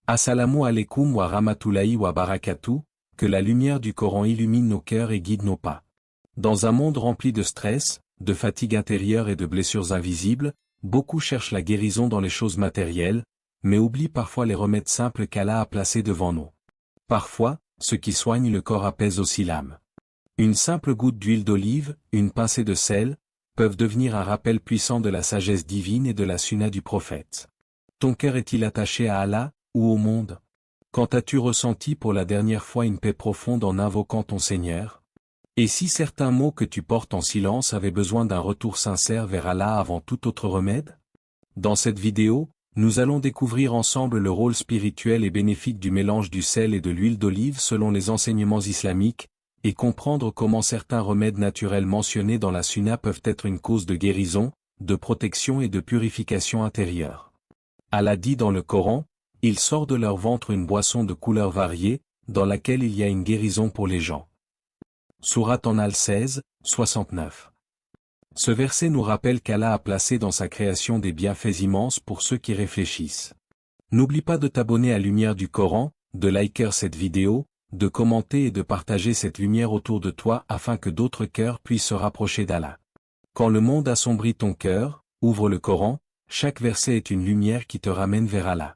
Assalamu alaikum wa rahmatullahi wa barakatuh, que la lumière du Coran illumine nos cœurs et guide nos pas. Dans un monde rempli de stress, de fatigue intérieure et de blessures invisibles, beaucoup cherchent la guérison dans les choses matérielles, mais oublient parfois les remèdes simples qu'Allah a placés devant nous. Parfois, ce qui soigne le corps apaise aussi l'âme. Une simple goutte d'huile d'olive, une pincée de sel, peuvent devenir un rappel puissant de la sagesse divine et de la sunna du prophète. Ton cœur est-il attaché à Allah, ou au monde? Quand as-tu ressenti pour la dernière fois une paix profonde en invoquant ton Seigneur? Et si certains mots que tu portes en silence avaient besoin d'un retour sincère vers Allah avant tout autre remède? Dans cette vidéo, nous allons découvrir ensemble le rôle spirituel et bénéfique du mélange du sel et de l'huile d'olive selon les enseignements islamiques, et comprendre comment certains remèdes naturels mentionnés dans la sunna peuvent être une cause de guérison, de protection et de purification intérieure. Allah dit dans le Coran, « Il sort de leur ventre une boisson de couleurs variées, dans laquelle il y a une guérison pour les gens. » Sourate An-Nahl 16, 69. Ce verset nous rappelle qu'Allah a placé dans sa création des bienfaits immenses pour ceux qui réfléchissent. N'oublie pas de t'abonner à Lumière du Coran, de liker cette vidéo, de commenter et de partager cette lumière autour de toi afin que d'autres cœurs puissent se rapprocher d'Allah. Quand le monde assombrit ton cœur, ouvre le Coran, chaque verset est une lumière qui te ramène vers Allah.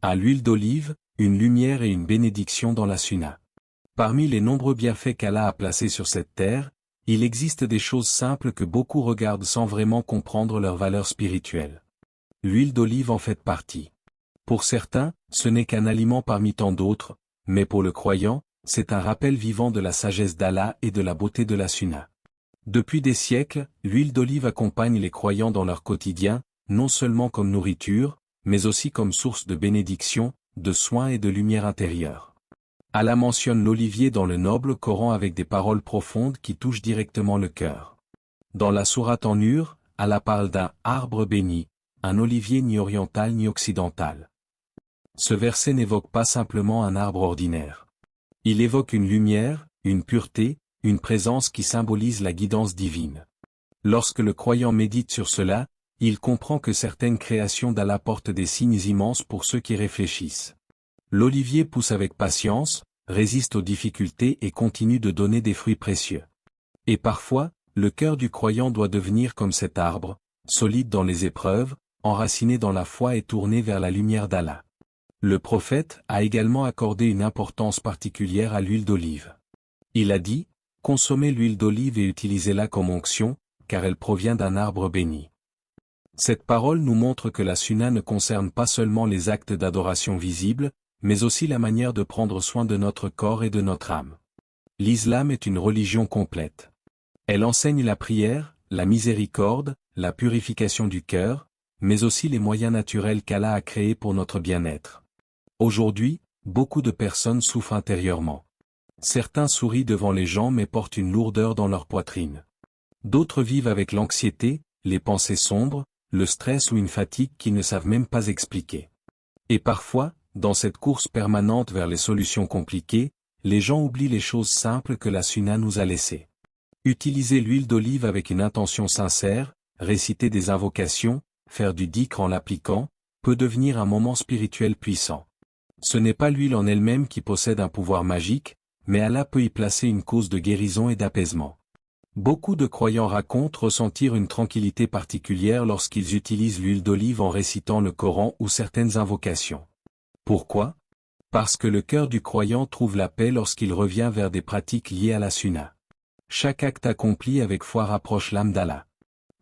À l'huile d'olive, une lumière et une bénédiction dans la sunna. Parmi les nombreux bienfaits qu'Allah a placés sur cette terre, il existe des choses simples que beaucoup regardent sans vraiment comprendre leur valeur spirituelle. L'huile d'olive en fait partie. Pour certains, ce n'est qu'un aliment parmi tant d'autres, mais pour le croyant, c'est un rappel vivant de la sagesse d'Allah et de la beauté de la sunna. Depuis des siècles, l'huile d'olive accompagne les croyants dans leur quotidien, non seulement comme nourriture, mais aussi comme source de bénédiction, de soins et de lumière intérieure. Allah mentionne l'olivier dans le noble Coran avec des paroles profondes qui touchent directement le cœur. Dans la sourate An-Nur, Allah parle d'un « arbre béni », un olivier ni oriental ni occidental. Ce verset n'évoque pas simplement un arbre ordinaire. Il évoque une lumière, une pureté, une présence qui symbolise la guidance divine. Lorsque le croyant médite sur cela, il comprend que certaines créations d'Allah portent des signes immenses pour ceux qui réfléchissent. L'olivier pousse avec patience, résiste aux difficultés et continue de donner des fruits précieux. Et parfois, le cœur du croyant doit devenir comme cet arbre, solide dans les épreuves, enraciné dans la foi et tourné vers la lumière d'Allah. Le prophète a également accordé une importance particulière à l'huile d'olive. Il a dit, « Consommez l'huile d'olive et utilisez-la comme onction, car elle provient d'un arbre béni. » Cette parole nous montre que la sunna ne concerne pas seulement les actes d'adoration visibles, mais aussi la manière de prendre soin de notre corps et de notre âme. L'islam est une religion complète. Elle enseigne la prière, la miséricorde, la purification du cœur, mais aussi les moyens naturels qu'Allah a créés pour notre bien-être. Aujourd'hui, beaucoup de personnes souffrent intérieurement. Certains sourient devant les gens mais portent une lourdeur dans leur poitrine. D'autres vivent avec l'anxiété, les pensées sombres, le stress ou une fatigue qu'ils ne savent même pas expliquer. Et parfois, dans cette course permanente vers les solutions compliquées, les gens oublient les choses simples que la sunna nous a laissées. Utiliser l'huile d'olive avec une intention sincère, réciter des invocations, faire du dhikr en l'appliquant, peut devenir un moment spirituel puissant. Ce n'est pas l'huile en elle-même qui possède un pouvoir magique, mais Allah peut y placer une cause de guérison et d'apaisement. Beaucoup de croyants racontent ressentir une tranquillité particulière lorsqu'ils utilisent l'huile d'olive en récitant le Coran ou certaines invocations. Pourquoi? Parce que le cœur du croyant trouve la paix lorsqu'il revient vers des pratiques liées à la sunna. Chaque acte accompli avec foi rapproche l'âme d'Allah.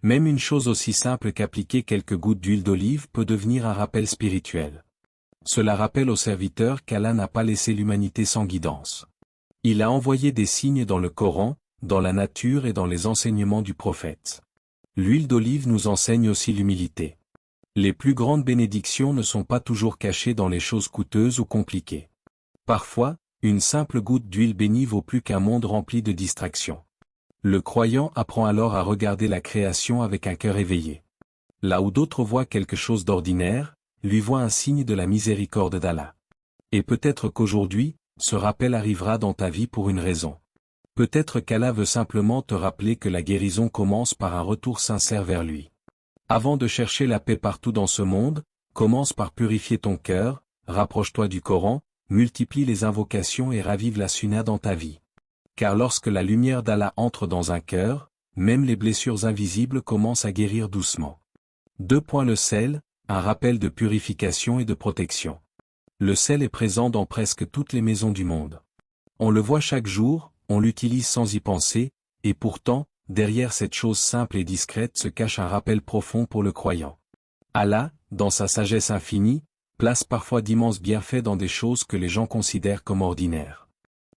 Même une chose aussi simple qu'appliquer quelques gouttes d'huile d'olive peut devenir un rappel spirituel. Cela rappelle aux serviteurs qu'Allah n'a pas laissé l'humanité sans guidance. Il a envoyé des signes dans le Coran, dans la nature et dans les enseignements du prophète. L'huile d'olive nous enseigne aussi l'humilité. Les plus grandes bénédictions ne sont pas toujours cachées dans les choses coûteuses ou compliquées. Parfois, une simple goutte d'huile bénie vaut plus qu'un monde rempli de distractions. Le croyant apprend alors à regarder la création avec un cœur éveillé. Là où d'autres voient quelque chose d'ordinaire, lui voient un signe de la miséricorde d'Allah. Et peut-être qu'aujourd'hui, ce rappel arrivera dans ta vie pour une raison. Peut-être qu'Allah veut simplement te rappeler que la guérison commence par un retour sincère vers lui. Avant de chercher la paix partout dans ce monde, commence par purifier ton cœur, rapproche-toi du Coran, multiplie les invocations et ravive la sunna dans ta vie. Car lorsque la lumière d'Allah entre dans un cœur, même les blessures invisibles commencent à guérir doucement. 2. Le sel, un rappel de purification et de protection. Le sel est présent dans presque toutes les maisons du monde. On le voit chaque jour, on l'utilise sans y penser, et pourtant, derrière cette chose simple et discrète se cache un rappel profond pour le croyant. Allah, dans sa sagesse infinie, place parfois d'immenses bienfaits dans des choses que les gens considèrent comme ordinaires.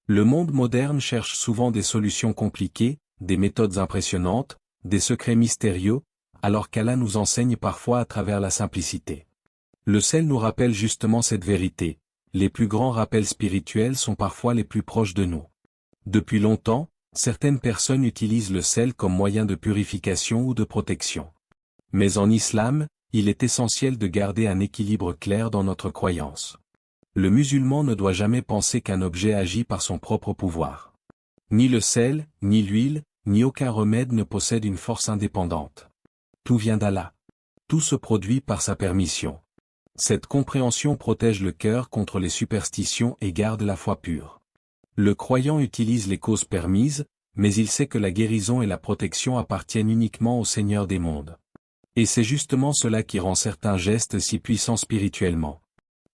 Le monde moderne cherche souvent des solutions compliquées, des méthodes impressionnantes, des secrets mystérieux, alors qu'Allah nous enseigne parfois à travers la simplicité. Le sel nous rappelle justement cette vérité, les plus grands rappels spirituels sont parfois les plus proches de nous. Depuis longtemps, certaines personnes utilisent le sel comme moyen de purification ou de protection. Mais en islam, il est essentiel de garder un équilibre clair dans notre croyance. Le musulman ne doit jamais penser qu'un objet agit par son propre pouvoir. Ni le sel, ni l'huile, ni aucun remède ne possède une force indépendante. Tout vient d'Allah. Tout se produit par sa permission. Cette compréhension protège le cœur contre les superstitions et garde la foi pure. Le croyant utilise les causes permises, mais il sait que la guérison et la protection appartiennent uniquement au Seigneur des mondes. Et c'est justement cela qui rend certains gestes si puissants spirituellement.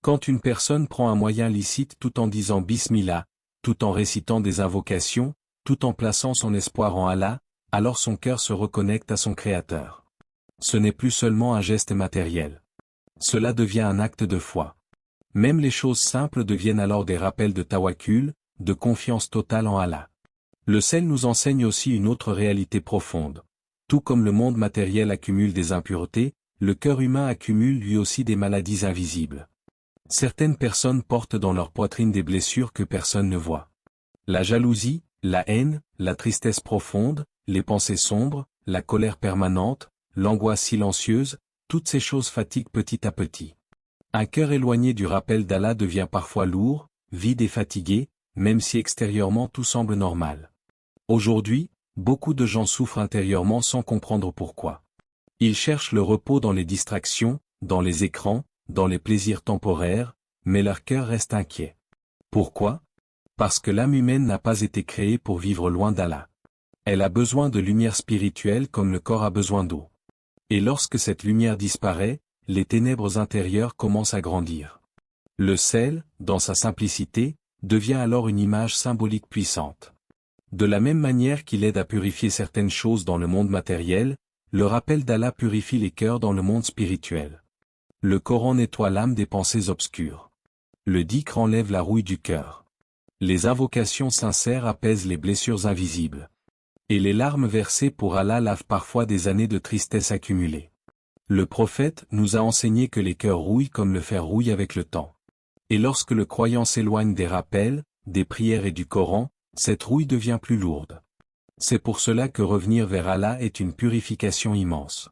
Quand une personne prend un moyen licite tout en disant Bismillah, tout en récitant des invocations, tout en plaçant son espoir en Allah, alors son cœur se reconnecte à son Créateur. Ce n'est plus seulement un geste matériel. Cela devient un acte de foi. Même les choses simples deviennent alors des rappels de tawakkul, de confiance totale en Allah. Le sel nous enseigne aussi une autre réalité profonde. Tout comme le monde matériel accumule des impuretés, le cœur humain accumule lui aussi des maladies invisibles. Certaines personnes portent dans leur poitrine des blessures que personne ne voit. La jalousie, la haine, la tristesse profonde, les pensées sombres, la colère permanente, l'angoisse silencieuse, toutes ces choses fatiguent petit à petit. Un cœur éloigné du rappel d'Allah devient parfois lourd, vide et fatigué, même si extérieurement tout semble normal. Aujourd'hui, beaucoup de gens souffrent intérieurement sans comprendre pourquoi. Ils cherchent le repos dans les distractions, dans les écrans, dans les plaisirs temporaires, mais leur cœur reste inquiet. Pourquoi? Parce que l'âme humaine n'a pas été créée pour vivre loin d'Allah. Elle a besoin de lumière spirituelle comme le corps a besoin d'eau. Et lorsque cette lumière disparaît, les ténèbres intérieures commencent à grandir. Le sel, dans sa simplicité, devient alors une image symbolique puissante. De la même manière qu'il aide à purifier certaines choses dans le monde matériel, le rappel d'Allah purifie les cœurs dans le monde spirituel. Le Coran nettoie l'âme des pensées obscures. Le dhikr enlève la rouille du cœur. Les invocations sincères apaisent les blessures invisibles. Et les larmes versées pour Allah lavent parfois des années de tristesse accumulées. Le prophète nous a enseigné que les cœurs rouillent comme le fer rouille avec le temps. Et lorsque le croyant s'éloigne des rappels, des prières et du Coran, cette rouille devient plus lourde. C'est pour cela que revenir vers Allah est une purification immense.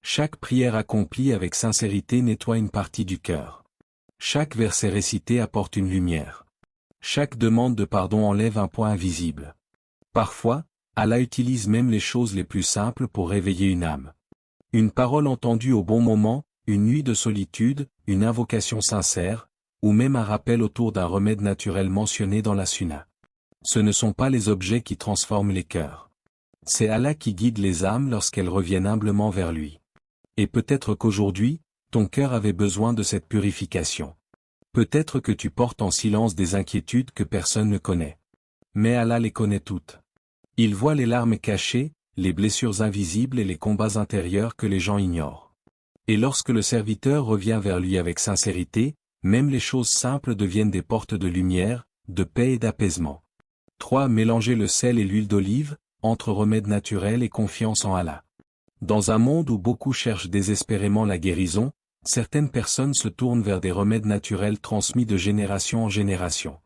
Chaque prière accomplie avec sincérité nettoie une partie du cœur. Chaque verset récité apporte une lumière. Chaque demande de pardon enlève un poids invisible. Parfois, Allah utilise même les choses les plus simples pour réveiller une âme. Une parole entendue au bon moment, une nuit de solitude, une invocation sincère, ou même un rappel autour d'un remède naturel mentionné dans la sunna. Ce ne sont pas les objets qui transforment les cœurs. C'est Allah qui guide les âmes lorsqu'elles reviennent humblement vers lui. Et peut-être qu'aujourd'hui, ton cœur avait besoin de cette purification. Peut-être que tu portes en silence des inquiétudes que personne ne connaît. Mais Allah les connaît toutes. Il voit les larmes cachées, les blessures invisibles et les combats intérieurs que les gens ignorent. Et lorsque le serviteur revient vers lui avec sincérité, même les choses simples deviennent des portes de lumière, de paix et d'apaisement. 3. Mélanger le sel et l'huile d'olive, entre remède naturel et confiance en Allah. Dans un monde où beaucoup cherchent désespérément la guérison, certaines personnes se tournent vers des remèdes naturels transmis de génération en génération.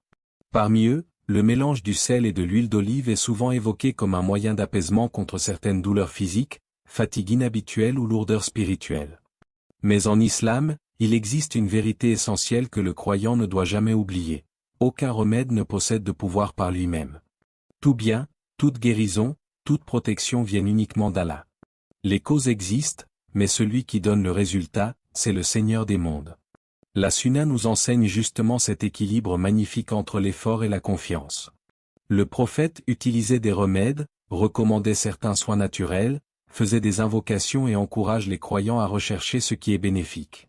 Parmi eux, le mélange du sel et de l'huile d'olive est souvent évoqué comme un moyen d'apaisement contre certaines douleurs physiques, fatigue inhabituelle ou lourdeur spirituelle. Mais en islam, il existe une vérité essentielle que le croyant ne doit jamais oublier. Aucun remède ne possède de pouvoir par lui-même. Tout bien, toute guérison, toute protection viennent uniquement d'Allah. Les causes existent, mais celui qui donne le résultat, c'est le Seigneur des mondes. La Sunna nous enseigne justement cet équilibre magnifique entre l'effort et la confiance. Le prophète utilisait des remèdes, recommandait certains soins naturels, faisait des invocations et encourage les croyants à rechercher ce qui est bénéfique.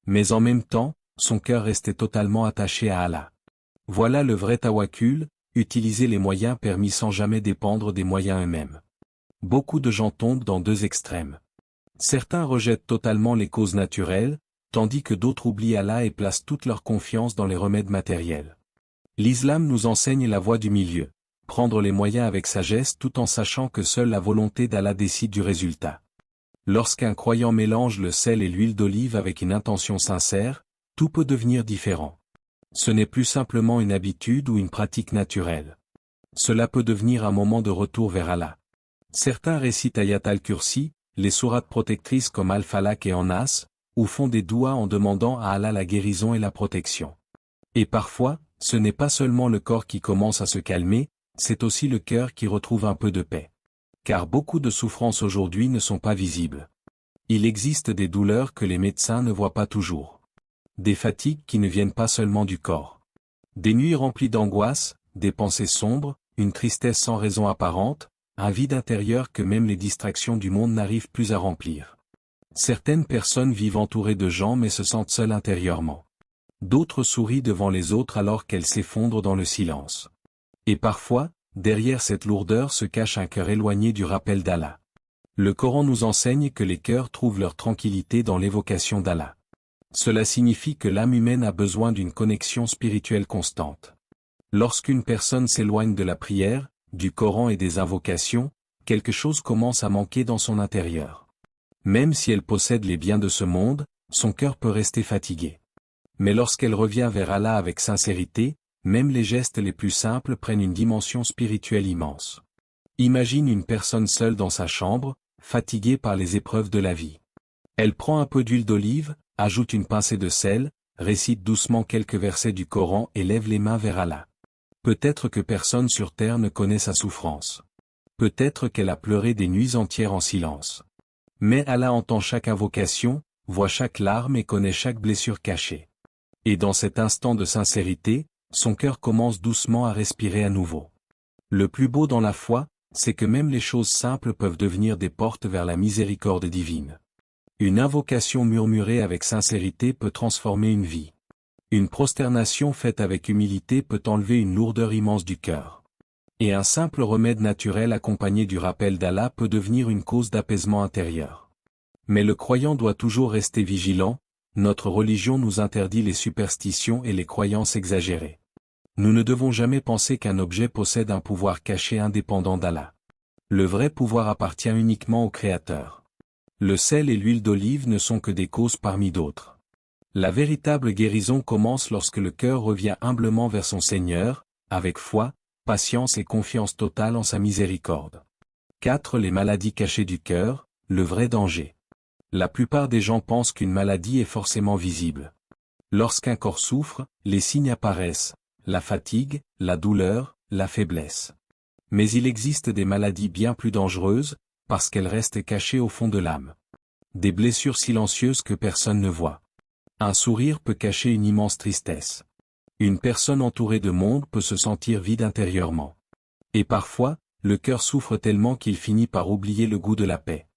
Mais en même temps, son cœur restait totalement attaché à Allah. Voilà le vrai tawakkul, utiliser les moyens permis sans jamais dépendre des moyens eux-mêmes. Beaucoup de gens tombent dans deux extrêmes. Certains rejettent totalement les causes naturelles, tandis que d'autres oublient Allah et placent toute leur confiance dans les remèdes matériels. L'islam nous enseigne la voie du milieu, prendre les moyens avec sagesse tout en sachant que seule la volonté d'Allah décide du résultat. Lorsqu'un croyant mélange le sel et l'huile d'olive avec une intention sincère, tout peut devenir différent. Ce n'est plus simplement une habitude ou une pratique naturelle. Cela peut devenir un moment de retour vers Allah. Certains récitent Ayat al-Kursi, les sourates protectrices comme Al-Falaq et An-Nas, ou font des douas en demandant à Allah la guérison et la protection. Et parfois, ce n'est pas seulement le corps qui commence à se calmer, c'est aussi le cœur qui retrouve un peu de paix. Car beaucoup de souffrances aujourd'hui ne sont pas visibles. Il existe des douleurs que les médecins ne voient pas toujours. Des fatigues qui ne viennent pas seulement du corps. Des nuits remplies d'angoisse, des pensées sombres, une tristesse sans raison apparente, un vide intérieur que même les distractions du monde n'arrivent plus à remplir. Certaines personnes vivent entourées de gens mais se sentent seules intérieurement. D'autres sourient devant les autres alors qu'elles s'effondrent dans le silence. Et parfois, derrière cette lourdeur se cache un cœur éloigné du rappel d'Allah. Le Coran nous enseigne que les cœurs trouvent leur tranquillité dans l'évocation d'Allah. Cela signifie que l'âme humaine a besoin d'une connexion spirituelle constante. Lorsqu'une personne s'éloigne de la prière, du Coran et des invocations, quelque chose commence à manquer dans son intérieur. Même si elle possède les biens de ce monde, son cœur peut rester fatigué. Mais lorsqu'elle revient vers Allah avec sincérité, même les gestes les plus simples prennent une dimension spirituelle immense. Imagine une personne seule dans sa chambre, fatiguée par les épreuves de la vie. Elle prend un peu d'huile d'olive, ajoute une pincée de sel, récite doucement quelques versets du Coran et lève les mains vers Allah. Peut-être que personne sur terre ne connaît sa souffrance. Peut-être qu'elle a pleuré des nuits entières en silence. Mais Allah entend chaque invocation, voit chaque larme et connaît chaque blessure cachée. Et dans cet instant de sincérité, son cœur commence doucement à respirer à nouveau. Le plus beau dans la foi, c'est que même les choses simples peuvent devenir des portes vers la miséricorde divine. Une invocation murmurée avec sincérité peut transformer une vie. Une prosternation faite avec humilité peut enlever une lourdeur immense du cœur. Et un simple remède naturel accompagné du rappel d'Allah peut devenir une cause d'apaisement intérieur. Mais le croyant doit toujours rester vigilant, notre religion nous interdit les superstitions et les croyances exagérées. Nous ne devons jamais penser qu'un objet possède un pouvoir caché indépendant d'Allah. Le vrai pouvoir appartient uniquement au Créateur. Le sel et l'huile d'olive ne sont que des causes parmi d'autres. La véritable guérison commence lorsque le cœur revient humblement vers son Seigneur, avec foi, patience et confiance totale en sa miséricorde. 4. Les maladies cachées du cœur, le vrai danger. La plupart des gens pensent qu'une maladie est forcément visible. Lorsqu'un corps souffre, les signes apparaissent, la fatigue, la douleur, la faiblesse. Mais il existe des maladies bien plus dangereuses, parce qu'elles restent cachées au fond de l'âme. Des blessures silencieuses que personne ne voit. Un sourire peut cacher une immense tristesse. Une personne entourée de monde peut se sentir vide intérieurement. Et parfois, le cœur souffre tellement qu'il finit par oublier le goût de la paix.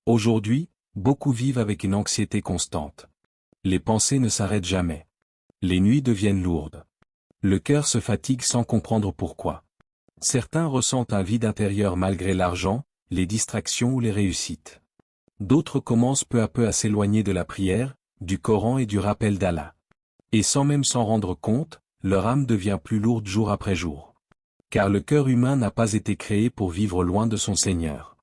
Aujourd'hui, beaucoup vivent avec une anxiété constante. Les pensées ne s'arrêtent jamais. Les nuits deviennent lourdes. Le cœur se fatigue sans comprendre pourquoi. Certains ressentent un vide intérieur malgré l'argent, les distractions ou les réussites. D'autres commencent peu à peu à s'éloigner de la prière, du Coran et du rappel d'Allah. Et sans même s'en rendre compte, leur âme devient plus lourde jour après jour. Car le cœur humain n'a pas été créé pour vivre loin de son Seigneur.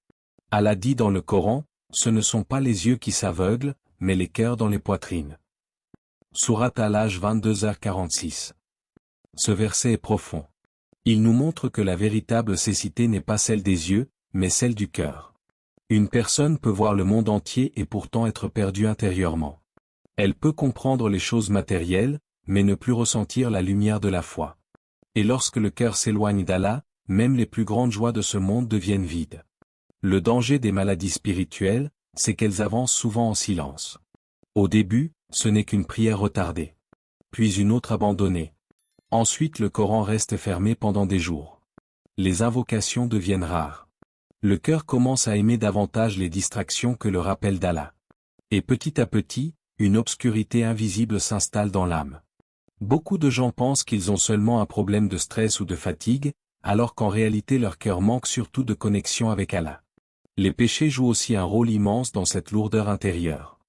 Allah dit dans le Coran, ce ne sont pas les yeux qui s'aveuglent, mais les cœurs dans les poitrines. Sourate Al-Hajj 22h46. Ce verset est profond. Il nous montre que la véritable cécité n'est pas celle des yeux, mais celle du cœur. Une personne peut voir le monde entier et pourtant être perdue intérieurement. Elle peut comprendre les choses matérielles, mais ne plus ressentir la lumière de la foi. Et lorsque le cœur s'éloigne d'Allah, même les plus grandes joies de ce monde deviennent vides. Le danger des maladies spirituelles, c'est qu'elles avancent souvent en silence. Au début, ce n'est qu'une prière retardée. Puis une autre abandonnée. Ensuite le Coran reste fermé pendant des jours. Les invocations deviennent rares. Le cœur commence à aimer davantage les distractions que le rappel d'Allah. Et petit à petit, une obscurité invisible s'installe dans l'âme. Beaucoup de gens pensent qu'ils ont seulement un problème de stress ou de fatigue, alors qu'en réalité leur cœur manque surtout de connexion avec Allah. Les péchés jouent aussi un rôle immense dans cette lourdeur intérieure.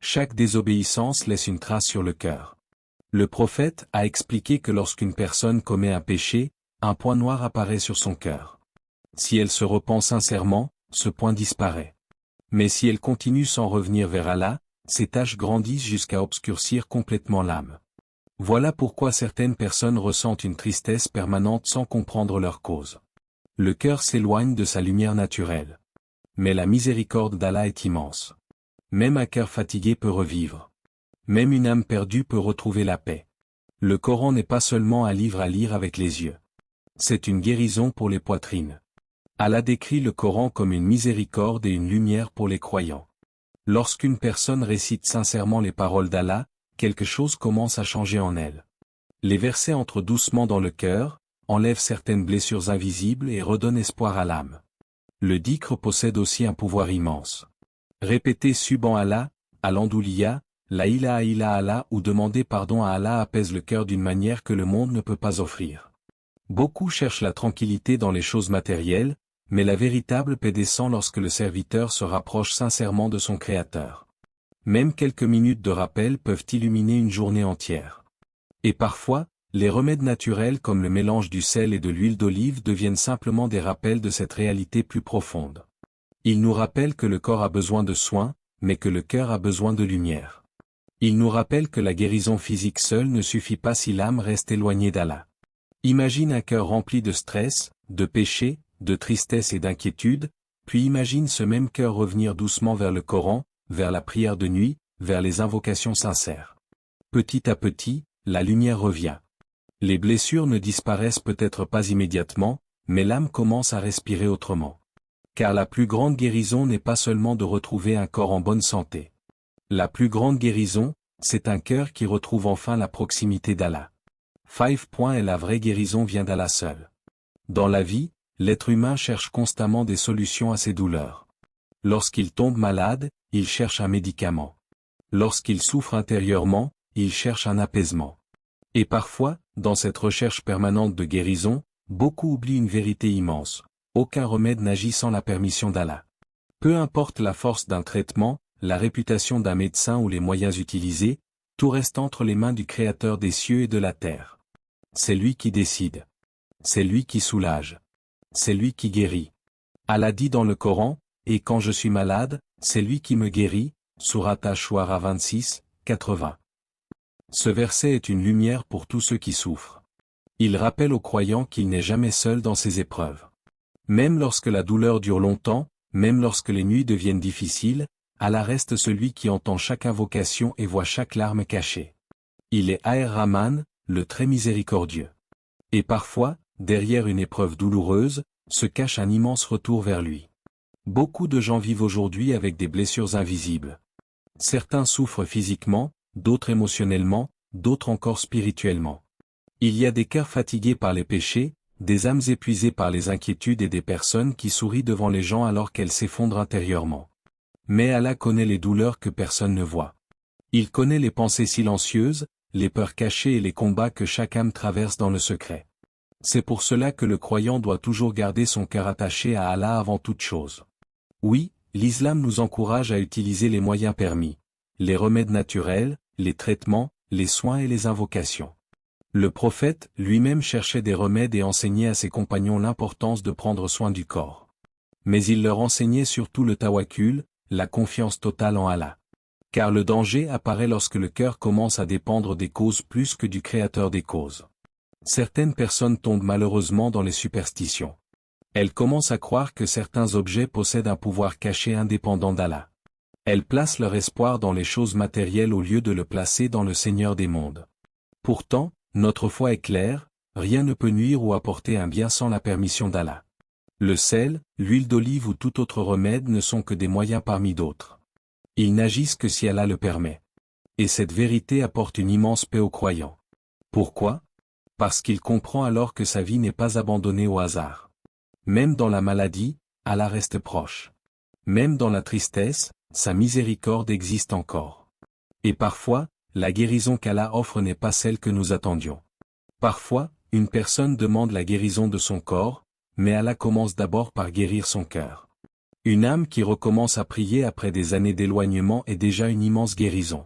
Chaque désobéissance laisse une trace sur le cœur. Le prophète a expliqué que lorsqu'une personne commet un péché, un point noir apparaît sur son cœur. Si elle se repent sincèrement, ce point disparaît. Mais si elle continue sans revenir vers Allah, ces taches grandissent jusqu'à obscurcir complètement l'âme. Voilà pourquoi certaines personnes ressentent une tristesse permanente sans comprendre leur cause. Le cœur s'éloigne de sa lumière naturelle. Mais la miséricorde d'Allah est immense. Même un cœur fatigué peut revivre. Même une âme perdue peut retrouver la paix. Le Coran n'est pas seulement un livre à lire avec les yeux. C'est une guérison pour les poitrines. Allah décrit le Coran comme une miséricorde et une lumière pour les croyants. Lorsqu'une personne récite sincèrement les paroles d'Allah, quelque chose commence à changer en elle. Les versets entrent doucement dans le cœur, enlèvent certaines blessures invisibles et redonnent espoir à l'âme. Le dhikr possède aussi un pouvoir immense. Répéter Subhan Allah, Al-Andouliya, La ilaha illa Allah ou demander pardon à Allah apaise le cœur d'une manière que le monde ne peut pas offrir. Beaucoup cherchent la tranquillité dans les choses matérielles, mais la véritable paix descend lorsque le serviteur se rapproche sincèrement de son Créateur. Même quelques minutes de rappel peuvent illuminer une journée entière. Et parfois, les remèdes naturels comme le mélange du sel et de l'huile d'olive deviennent simplement des rappels de cette réalité plus profonde. Ils nous rappellent que le corps a besoin de soins, mais que le cœur a besoin de lumière. Ils nous rappellent que la guérison physique seule ne suffit pas si l'âme reste éloignée d'Allah. Imagine un cœur rempli de stress, de péché, de tristesse et d'inquiétude, puis imagine ce même cœur revenir doucement vers le Coran, vers la prière de nuit, vers les invocations sincères. Petit à petit, la lumière revient. Les blessures ne disparaissent peut-être pas immédiatement, mais l'âme commence à respirer autrement. Car la plus grande guérison n'est pas seulement de retrouver un corps en bonne santé. La plus grande guérison, c'est un cœur qui retrouve enfin la proximité d'Allah. 5. Et la vraie guérison vient d'Allah seul. Dans la vie, l'être humain cherche constamment des solutions à ses douleurs. Lorsqu'il tombe malade, il cherche un médicament. Lorsqu'il souffre intérieurement, il cherche un apaisement. Et parfois, dans cette recherche permanente de guérison, beaucoup oublient une vérité immense. Aucun remède n'agit sans la permission d'Allah. Peu importe la force d'un traitement, la réputation d'un médecin ou les moyens utilisés, tout reste entre les mains du Créateur des cieux et de la terre. C'est lui qui décide. C'est lui qui soulage. C'est lui qui guérit. Allah dit dans le Coran, « Et quand je suis malade, c'est lui qui me guérit » Sourate Ash-Shu'ara 26, 80. Ce verset est une lumière pour tous ceux qui souffrent. Il rappelle aux croyants qu'il n'est jamais seul dans ses épreuves. Même lorsque la douleur dure longtemps, même lorsque les nuits deviennent difficiles, Allah reste celui qui entend chaque invocation et voit chaque larme cachée. Il est Ar-Rahman, le très miséricordieux. Et parfois, derrière une épreuve douloureuse, se cache un immense retour vers lui. Beaucoup de gens vivent aujourd'hui avec des blessures invisibles. Certains souffrent physiquement, d'autres émotionnellement, d'autres encore spirituellement. Il y a des cœurs fatigués par les péchés, des âmes épuisées par les inquiétudes et des personnes qui sourient devant les gens alors qu'elles s'effondrent intérieurement. Mais Allah connaît les douleurs que personne ne voit. Il connaît les pensées silencieuses, les peurs cachées et les combats que chaque âme traverse dans le secret. C'est pour cela que le croyant doit toujours garder son cœur attaché à Allah avant toute chose. Oui, l'islam nous encourage à utiliser les moyens permis, les remèdes naturels, les traitements, les soins et les invocations. Le prophète, lui-même cherchait des remèdes et enseignait à ses compagnons l'importance de prendre soin du corps. Mais il leur enseignait surtout le tawakkul, la confiance totale en Allah. Car le danger apparaît lorsque le cœur commence à dépendre des causes plus que du créateur des causes. Certaines personnes tombent malheureusement dans les superstitions. Elles commencent à croire que certains objets possèdent un pouvoir caché indépendant d'Allah. Elles placent leur espoir dans les choses matérielles au lieu de le placer dans le Seigneur des mondes. Pourtant, notre foi est claire, rien ne peut nuire ou apporter un bien sans la permission d'Allah. Le sel, l'huile d'olive ou tout autre remède ne sont que des moyens parmi d'autres. Ils n'agissent que si Allah le permet. Et cette vérité apporte une immense paix aux croyants. Pourquoi? Parce qu'il comprend alors que sa vie n'est pas abandonnée au hasard. Même dans la maladie, Allah reste proche. Même dans la tristesse, sa miséricorde existe encore. Et parfois, la guérison qu'Allah offre n'est pas celle que nous attendions. Parfois, une personne demande la guérison de son corps, mais Allah commence d'abord par guérir son cœur. Une âme qui recommence à prier après des années d'éloignement est déjà une immense guérison.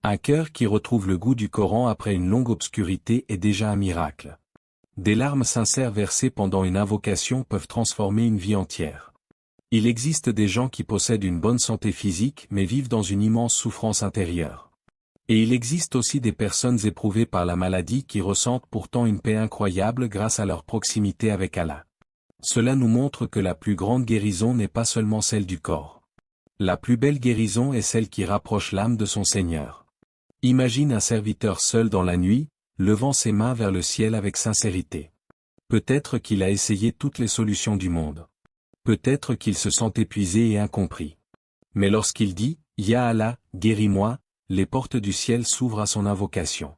Un cœur qui retrouve le goût du Coran après une longue obscurité est déjà un miracle. Des larmes sincères versées pendant une invocation peuvent transformer une vie entière. Il existe des gens qui possèdent une bonne santé physique mais vivent dans une immense souffrance intérieure. Et il existe aussi des personnes éprouvées par la maladie qui ressentent pourtant une paix incroyable grâce à leur proximité avec Allah. Cela nous montre que la plus grande guérison n'est pas seulement celle du corps. La plus belle guérison est celle qui rapproche l'âme de son Seigneur. Imagine un serviteur seul dans la nuit, levant ses mains vers le ciel avec sincérité. Peut-être qu'il a essayé toutes les solutions du monde. Peut-être qu'il se sent épuisé et incompris. Mais lorsqu'il dit « Ya Allah, guéris-moi », les portes du ciel s'ouvrent à son invocation.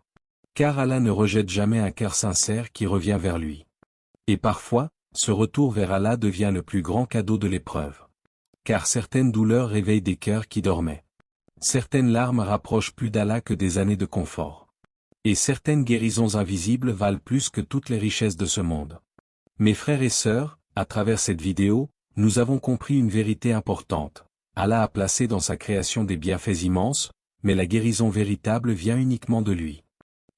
Car Allah ne rejette jamais un cœur sincère qui revient vers lui. Et parfois, ce retour vers Allah devient le plus grand cadeau de l'épreuve. Car certaines douleurs réveillent des cœurs qui dormaient. Certaines larmes rapprochent plus d'Allah que des années de confort. Et certaines guérisons invisibles valent plus que toutes les richesses de ce monde. Mes frères et sœurs, à travers cette vidéo, nous avons compris une vérité importante. Allah a placé dans sa création des bienfaits immenses, mais la guérison véritable vient uniquement de lui.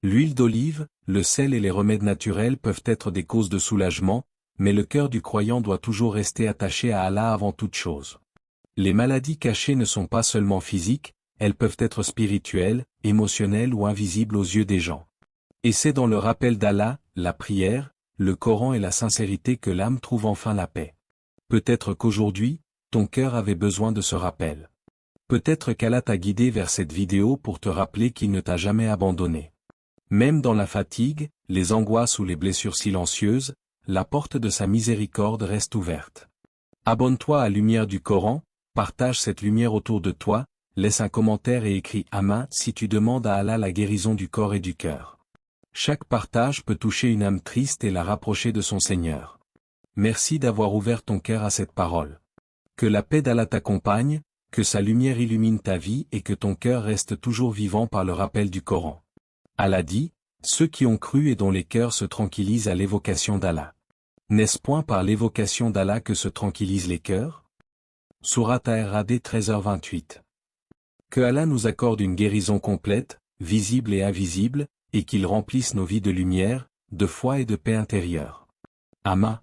L'huile d'olive, le sel et les remèdes naturels peuvent être des causes de soulagement, mais le cœur du croyant doit toujours rester attaché à Allah avant toute chose. Les maladies cachées ne sont pas seulement physiques, elles peuvent être spirituelles, émotionnelles ou invisibles aux yeux des gens. Et c'est dans le rappel d'Allah, la prière, le Coran et la sincérité que l'âme trouve enfin la paix. Peut-être qu'aujourd'hui, ton cœur avait besoin de ce rappel. Peut-être qu'Allah t'a guidé vers cette vidéo pour te rappeler qu'il ne t'a jamais abandonné. Même dans la fatigue, les angoisses ou les blessures silencieuses, la porte de sa miséricorde reste ouverte. Abonne-toi à Lumière du Coran, partage cette lumière autour de toi, laisse un commentaire et écris « Amin » si tu demandes à Allah la guérison du corps et du cœur. Chaque partage peut toucher une âme triste et la rapprocher de son Seigneur. Merci d'avoir ouvert ton cœur à cette parole. Que la paix d'Allah t'accompagne, que sa lumière illumine ta vie et que ton cœur reste toujours vivant par le rappel du Coran. Allah dit, ceux qui ont cru et dont les cœurs se tranquillisent à l'évocation d'Allah. N'est-ce point par l'évocation d'Allah que se tranquillisent les cœurs? Sourate Ar-Ra'd 13h28. Que Allah nous accorde une guérison complète, visible et invisible, et qu'il remplisse nos vies de lumière, de foi et de paix intérieure. Amin.